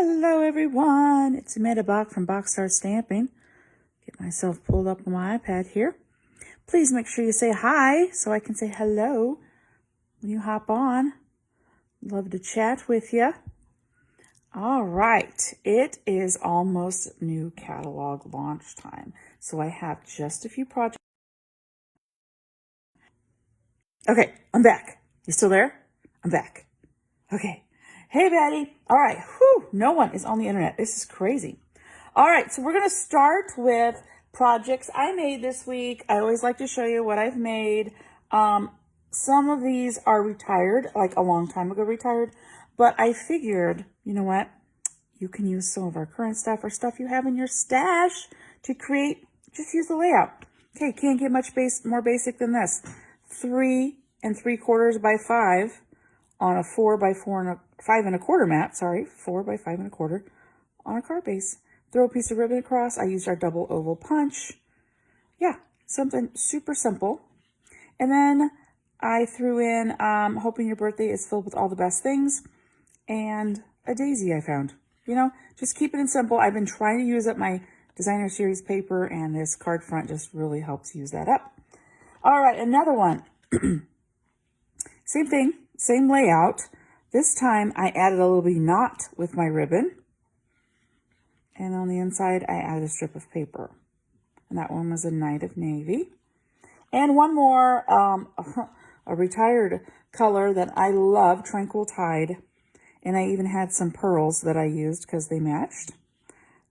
Hello everyone, it's Amanda Bach from Boxstar Stamping. Get myself pulled up on my iPad here. Please make sure you say hi so I can say hello when you hop on. Love to chat with you. All right, it is almost new catalog launch time. So I have just a few projects. Okay, I'm back. You still there? I'm back. Okay. Hey, Betty. All right. Whew, no one is on the internet. This is crazy. All right, so we're going to start with projects I made this week. I always like to show you what I've made. Some of these are retired, like a long time ago retired, but I figured, you know what? You can use some of our current stuff or stuff you have in your stash to create, just use the layout. Okay, can't get much more basic than this. 3 3/4 by 5 on a 4 by 4 and a 5 1/4 mat, 4 by 5 1/4 on a card base. Throw a piece of ribbon across. I used our double oval punch. Yeah, something super simple. And then I threw in Hoping Your Birthday is Filled with All the Best Things and a daisy I found. You know, just keep it in simple. I've been trying to use up my designer series paper, and this card front just really helps use that up. All right, another one. Same thing, same layout. This time I added a little bitty knot with my ribbon. And on the inside, I added a strip of paper. And that one was a Night of Navy. And one more, a retired color that I love, Tranquil Tide. And I even had some pearls that I used because they matched.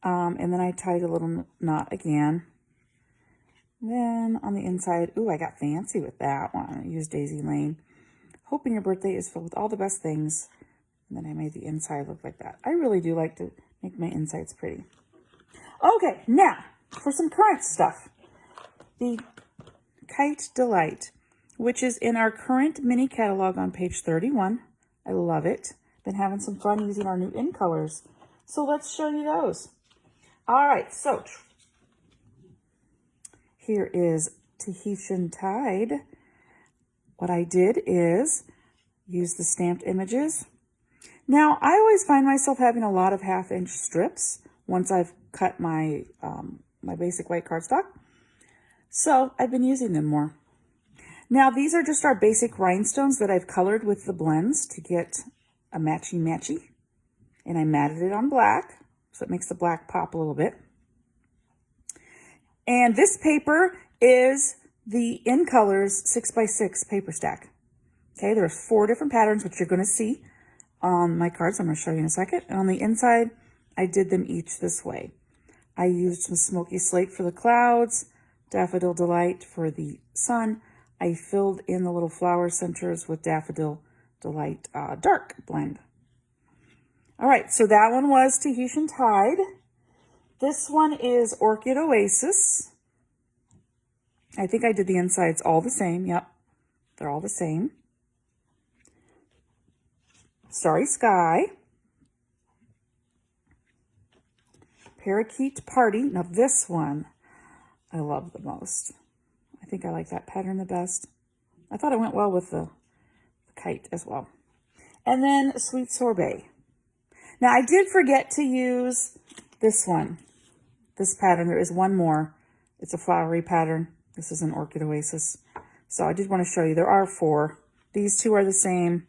And then I tied a little knot again. Then on the inside, ooh, I got fancy with that one. I used Daisy Lane. Hoping Your Birthday is Filled with All the Best Things. And then I made the inside look like that. I really do like to make my insides pretty. Okay, now for some current stuff. The Kite Delight, which is in our current mini catalog on page 31. I love it. Been having some fun using our new in colors. So let's show you those. All right, so here is Tahitian Tide. What I did is use the stamped images. Now, I always find myself having a lot of 1/2-inch strips once I've cut my, my basic white cardstock. So I've been using them more. Now, these are just our basic rhinestones that I've colored with the blends to get a matchy-matchy. And I matted it on black, so it makes the black pop a little bit. And this paper is the In Colors 6x6 paper stack. Okay, there's 4 different patterns, which you're going to see on my cards. I'm going to show you in a second. And on the inside, I did them each this way. I used some Smoky Slate for the clouds, Daffodil Delight for the sun. I filled in the little flower centers with Daffodil Delight Dark blend. All right, so that one was Tahitian Tide. This one is Orchid Oasis. I think I did the insides all the same. Yep, they're all the same. Starry Sky. Parakeet Party. Now this one I love the most. I think I like that pattern the best. I thought it went well with the kite as well. And then Sweet Sorbet. Now I did forget to use this one, this pattern. There is one more. It's a flowery pattern. This is an Orchid Oasis. So I did want to show you. There are 4. These 2 are the same.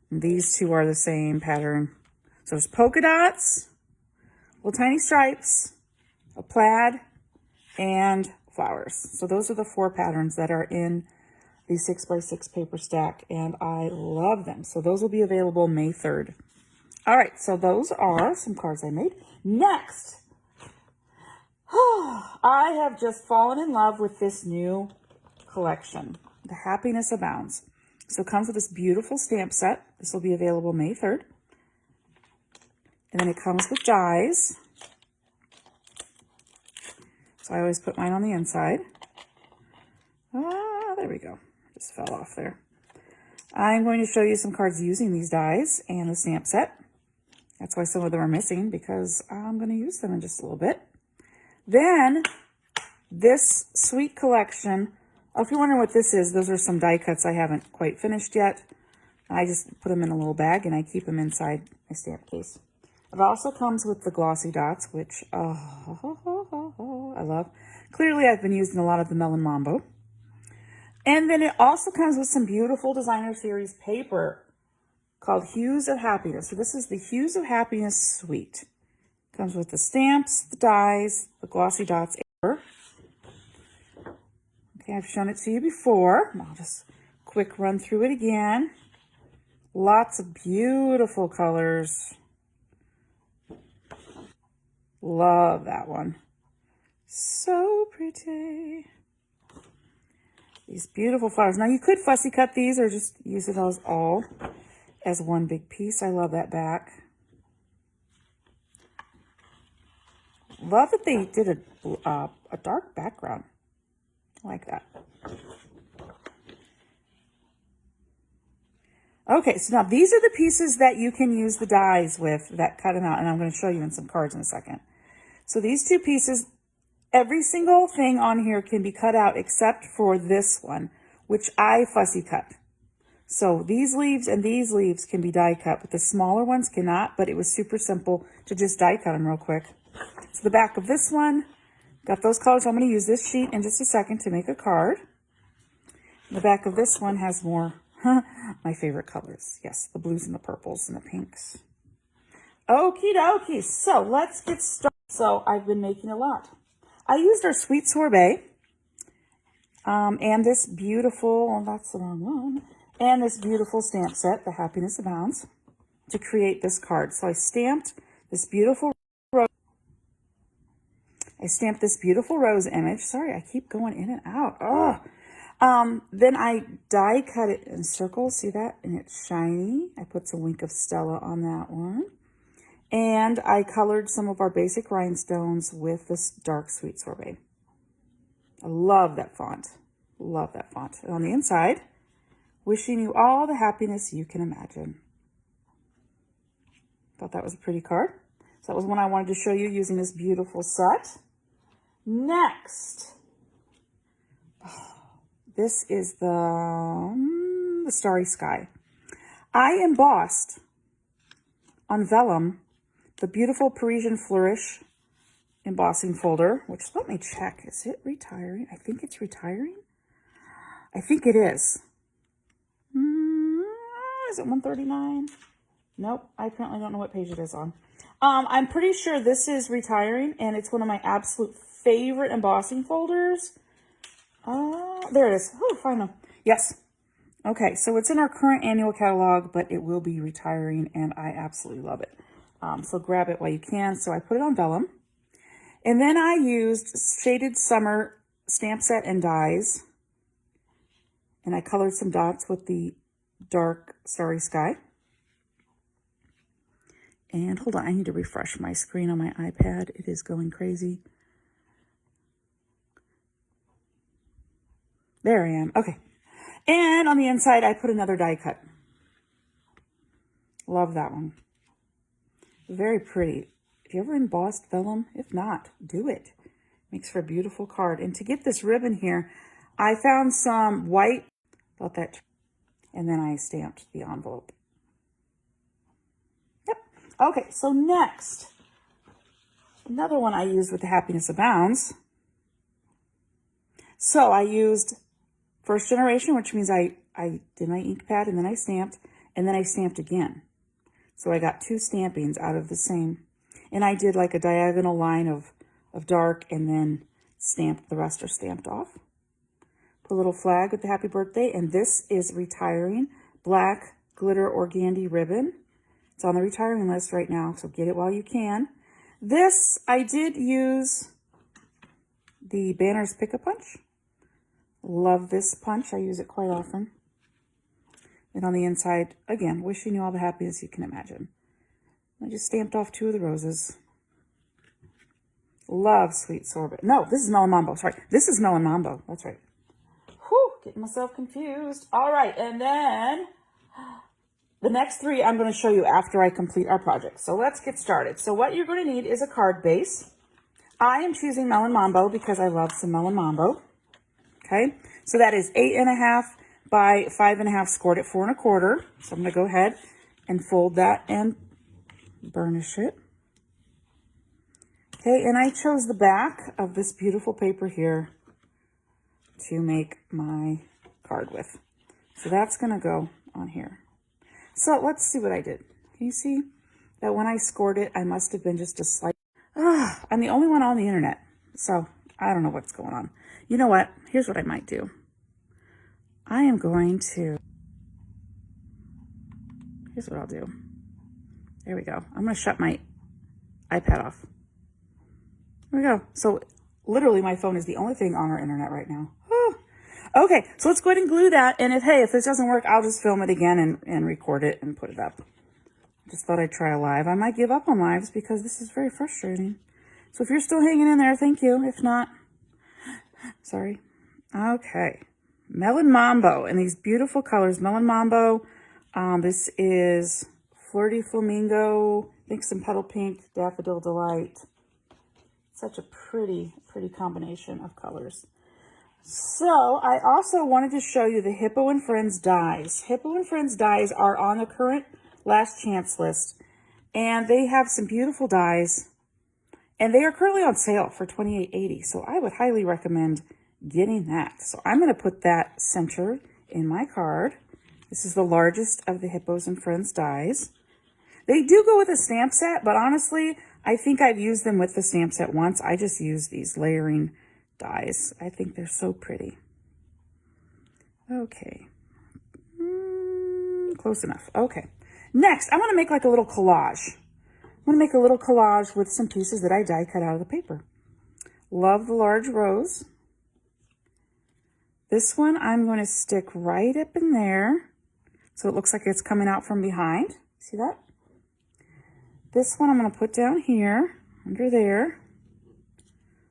And these 2 are the same pattern. So there's polka dots, little tiny stripes, a plaid, and flowers. So those are the 4 patterns that are in the 6x6 paper stack, and I love them. So those will be available May 3rd. All right, so those are some cards I made. Next, I have just fallen in love with this new collection, The Happiness Abounds. So it comes with this beautiful stamp set. This will be available May 3rd. And then it comes with dies. So I always put mine on the inside. There we go. Just fell off there. I'm going to show you some cards using these dies and the stamp set. That's why some of them are missing, because I'm going to use them in just a little bit. Then, this sweet collection. Oh, if you're wondering what this is, those are some die cuts I haven't quite finished yet. I just put them in a little bag and I keep them inside my stamp case. It also comes with the glossy dots, which I love. Clearly, I've been using a lot of the Melon Mambo. And then it also comes with some beautiful designer series paper called Hues of Happiness. So this is the Hues of Happiness Suite. Comes with the stamps, the dies, the glossy dots. Okay, I've shown it to you before. I'll just quick run through it again. Lots of beautiful colors. Love that one. So pretty. These beautiful flowers. Now you could fussy cut these or just use it all as one big piece. I love that back. Love that they did a dark background. I like that. Okay, so now these are the pieces that you can use the dies with that cut them out, and I'm going to show you in some cards in a second. So these two pieces, every single thing on here can be cut out except for this one, which I fussy cut. So these leaves and these leaves can be die cut, but the smaller ones cannot, but it was super simple to just die cut them real quick. So the back of this one, got those colors. I'm going to use this sheet in just a second to make a card. The back of this one has more, my favorite colors. Yes, the blues and the purples and the pinks. Okie dokie. So let's get started. So I've been making a lot. I used our Sweet Sorbet and this beautiful, well, that's the wrong one, and this beautiful stamp set, the Happiness Abounds, to create this card. So I stamped this beautiful rose. I stamped this beautiful rose image. Sorry, I keep going in and out. Oh. Then I die cut it in circles. See that? And it's shiny. I put some Wink of Stella on that one. And I colored some of our basic rhinestones with this dark Sweet Sorbet. I love that font. Love that font. And on the inside, wishing you all the happiness you can imagine. Thought that was a pretty card. So that was one I wanted to show you using this beautiful set. Next, this is the Starry Sky. I embossed on vellum the beautiful Parisian Flourish embossing folder, which let me check. Is it retiring? I think it's retiring. I think it is. Is it 139? Nope. I apparently don't know what page it is on. I'm pretty sure this is retiring, and it's one of my absolute favorite embossing folders. There it is. Oh, finally. Yes. Okay, so it's in our current annual catalog, but it will be retiring, and I absolutely love it. So grab it while you can. So I put it on vellum. And then I used Shaded Summer stamp set and dies. And I colored some dots with the dark Starry Sky. And hold on, I need to refresh my screen on my iPad. It is going crazy. There I am. Okay. And on the inside, I put another die cut. Love that one. Very pretty. Have you ever embossed vellum? If not, do it. Makes for a beautiful card. And to get this ribbon here, I found some white, and then I stamped the envelope. Yep. Okay, so next, another one I used with the Happiness Abounds. So I used first generation, which means I did my ink pad and then I stamped again. So I got two stampings out of the same. And I did like a diagonal line of dark and then stamped, the rest are stamped off. Put a little flag with the happy birthday. And this is retiring black glitter organdy ribbon. It's on the retiring list right now, so get it while you can. This, I did use the Banners Pick-a-Punch. Love this punch. I use it quite often. And on the inside, again, wishing you all the happiness you can imagine. I just stamped off two of the roses. Love Sweet Sorbet. No, this is Melon Mambo. Sorry, this is Melon Mambo. That's right. Whew, getting myself confused. All right, and then the next three I'm going to show you after I complete our project. So let's get started. So what you're going to need is a card base. I am choosing Melon Mambo because I love some Melon Mambo. Okay, so that is 8.5 by 5.5 scored at 4 1/4. So I'm going to go ahead and fold that and burnish it. Okay, and I chose the back of this beautiful paper here to make my card with. So that's going to go on here. So let's see what I did. Can you see that when I scored it, I must have been just a slight... I'm the only one on the internet, so I don't know what's going on. You know what? Here's what I might do. I am going to... Here's what I'll do. There we go. I'm going to shut my iPad off. There we go. So literally my phone is the only thing on our internet right now. Okay, so let's go ahead and glue that. And if this doesn't work, I'll just film it again and record it and put it up. Just thought I'd try a live. I might give up on lives because this is very frustrating. So if you're still hanging in there, thank you. If not, sorry. Okay. Melon Mambo and these beautiful colors. Melon Mambo. This is Flirty Flamingo. I think some Petal Pink, Daffodil Delight. Such a pretty combination of colors. So I also wanted to show you the Hippo and Friends Dies. Hippo and Friends Dies are on the current last chance list, and they have some beautiful dies, and they are currently on sale for $28.80. So I would highly recommend getting that. So I'm going to put that centered in my card. This is the largest of the Hippos and Friends dies. They do go with a stamp set, but honestly, I think I've used them with the stamp set once. I just use these layering dies. I think they're so pretty. Okay. Close enough. Okay. Next, I want to make like a little collage. I want to make a little collage with some pieces that I die cut out of the paper. Love the large rose. This one I'm going to stick right up in there, so it looks like it's coming out from behind. See that? This one I'm going to put down here, under there.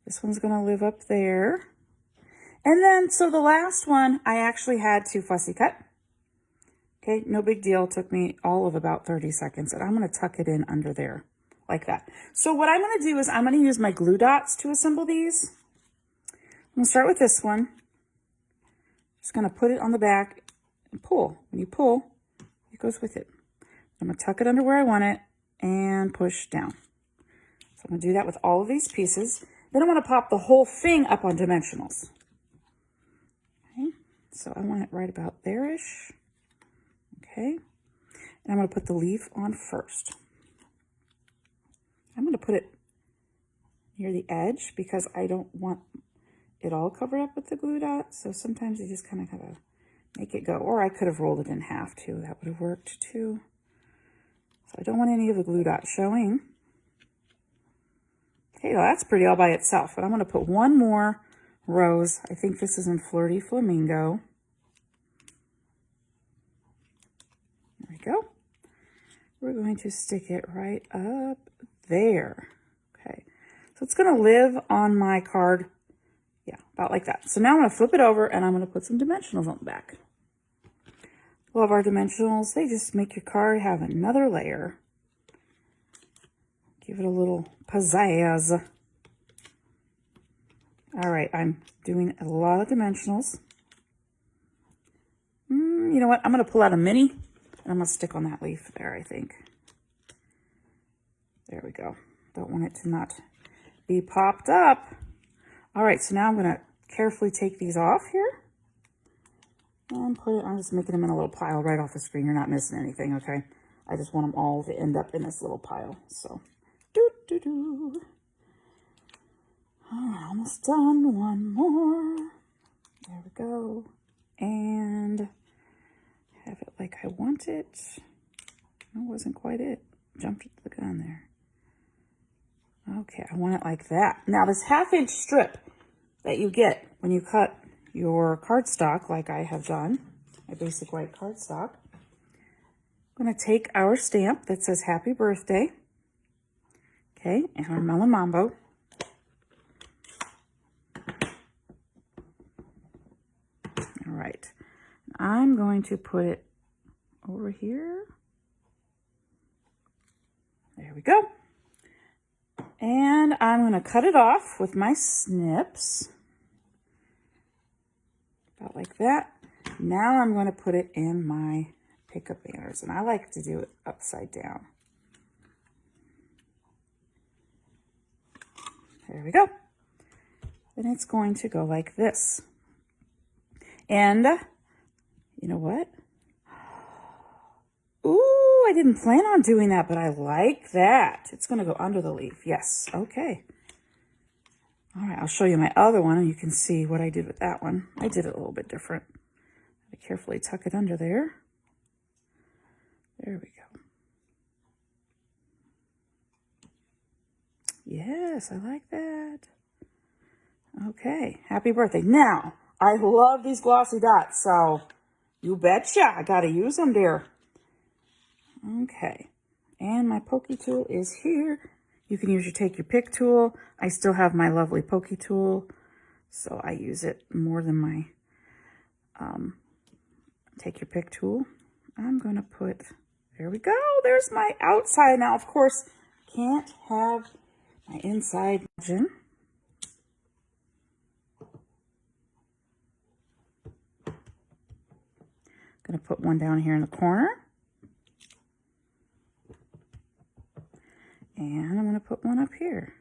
This one's going to live up there. And then, so the last one, I actually had to fussy cut. Okay, no big deal. It took me all of about 30 seconds. And I'm going to tuck it in under there, like that. So what I'm going to do is I'm going to use my glue dots to assemble these. I'm going to start with this one. Just going to put it on the back and pull. When you pull, it goes with it. I'm going to tuck it under where I want it and push down. So I'm going to do that with all of these pieces. Then I want to pop the whole thing up on dimensionals. Okay, so I want it right about there-ish. Okay, and I'm going to put the leaf on first. I'm going to put it near the edge because I don't want it all covered up with the glue dot. So sometimes you just kind of gotta make it go. Or I could have rolled it in half too. That would have worked too. So I don't want any of the glue dot showing. Okay, well, that's pretty all by itself. But I'm going to put one more rose. I think this is in Flirty Flamingo. There we go. We're going to stick it right up there. Okay, so it's going to live on my card. Yeah, about like that. So now I'm going to flip it over and I'm going to put some dimensionals on the back. Love our dimensionals. They just make your card have another layer. Give it a little pizzazz. All right, I'm doing a lot of dimensionals. You know what? I'm going to pull out a mini and I'm going to stick on that leaf there, I think. There we go. Don't want it to not be popped up. All right, so now I'm going to carefully take these off here. And put it, I'm just making them in a little pile right off the screen. You're not missing anything, okay? I just want them all to end up in this little pile. So, Oh, almost done. One more. There we go. And have it like I want it. That wasn't quite it. Jumped the gun there. Okay, I want it like that. Now, this 1/2 inch strip that you get when you cut your cardstock, like I have done, my basic white cardstock, I'm going to take our stamp that says Happy Birthday, okay, and our Melon Mambo. All right, I'm going to put it over here. There we go. And I'm going to cut it off with my snips. About like that. Now I'm going to put it in my pickup banners. And I like to do it upside down. There we go. Then it's going to go like this. And you know what? Ooh, I didn't plan on doing that, but I like that. It's going to go under the leaf. Yes. Okay. All right. I'll show you my other one, and you can see what I did with that one. I did it a little bit different. I carefully tuck it under there. There we go. Yes, I like that. Okay. Happy birthday. Now, I love these glossy dots, so you betcha. I got to use them, dear. Okay, and my pokey tool is here. You can use your take your pick tool. I still have my lovely pokey tool, so I use it more than my take your pick tool. I'm going to put, there we go. There's my outside. Now, of course, can't have my inside margin. Going to put one down here in the corner. And I'm going to put one up here.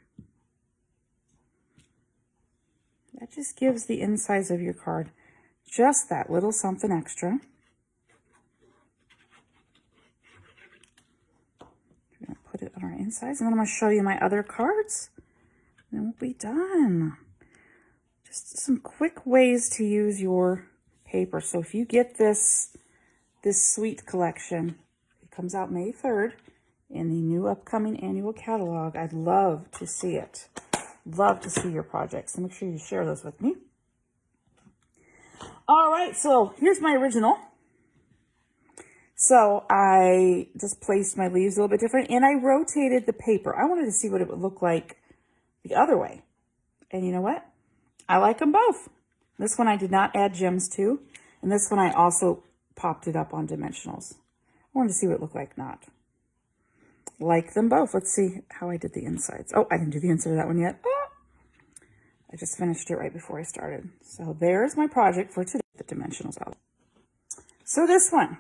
That just gives the insides of your card just that little something extra. We're going to put it on our insides, and then I'm going to show you my other cards. And then we'll be done. Just some quick ways to use your paper. So if you get this suite collection, it comes out May 3rd. In the new upcoming annual catalog. I'd love to see it. Love to see your projects. So make sure you share those with me. All right, so here's my original. So I just placed my leaves a little bit different, and I rotated the paper. I wanted to see what it would look like the other way. And you know what? I like them both. This one I did not add gems to, and this one I also popped it up on dimensionals. I wanted to see what it looked like not. Like them both. Let's see how I did the insides. Oh, I didn't do the inside of that one yet. Oh, I just finished it right before I started. So there's my project for today. The dimensionals out. So this one.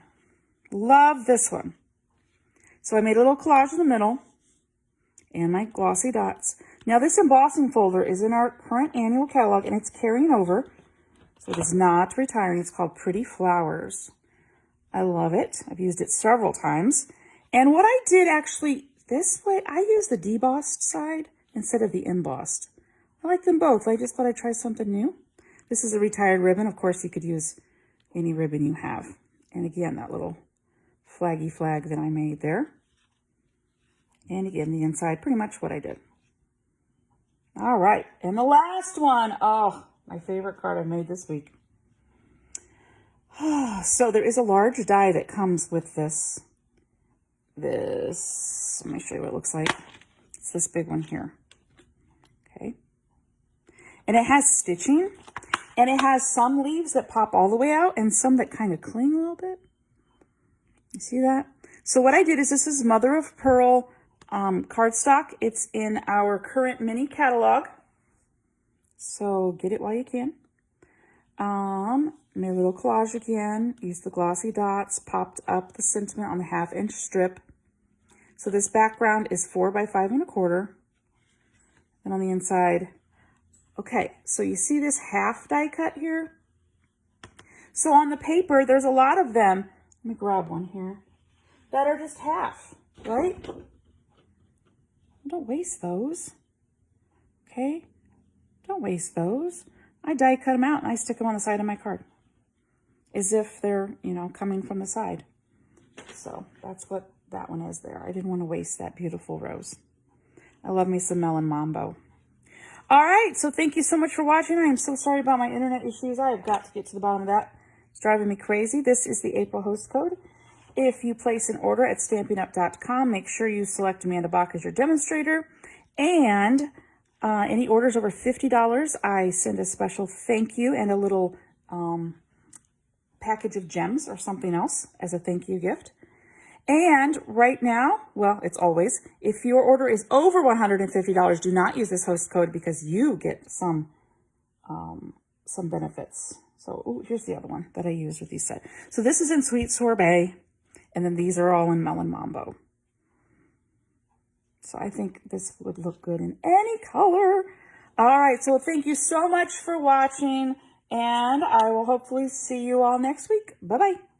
Love this one. So I made a little collage in the middle and my glossy dots. Now this embossing folder is in our current annual catalog and it's carrying over. So it is not retiring. It's called Pretty Flowers. I love it. I've used it several times. And what I did actually, this way, I used the debossed side instead of the embossed. I like them both. I just thought I'd try something new. This is a retired ribbon. Of course, you could use any ribbon you have. And again, that little flaggy flag that I made there. And again, the inside, pretty much what I did. All right, and the last one. Oh, my favorite card I made this week. So there is a large die that comes with this. Let me show you what it looks like. It's this big one here. Okay. And it has stitching, and it has some leaves that pop all the way out and some that kind of cling a little bit. You see that? So what I did is, this is Mother of Pearl cardstock. It's in our current mini catalog. So get it while you can. Made a little collage again. Used the glossy dots. Popped up the sentiment on the 1/2-inch strip. So this background is 4 by 5 1/4. And on the inside, okay, so you see this half die cut here? So on the paper, there's a lot of them. Let me grab one here. That are just half, right? Don't waste those. Okay? Don't waste those. I die cut them out and I stick them on the side of my card. As if they're, you know, coming from the side. So that's what that one is there. I didn't want to waste that beautiful rose. I love me some Melon Mambo. All right, so thank you so much for watching. I am so sorry about my internet issues. I have got to get to the bottom of that. It's driving me crazy. This is the April host code. If you place an order at StampinUp.com, make sure you select Amanda Bach as your demonstrator. And any orders over $50, I send a special thank you and a little package of gems or something else as a thank you gift. And right now, well, it's always, if your order is over $150, do not use this host code because you get some benefits. So, ooh, here's the other one that I used with these sets. So this is in Sweet Sorbet, and then these are all in Melon Mambo. So I think this would look good in any color. All right, so thank you so much for watching, and I will hopefully see you all next week. Bye-bye.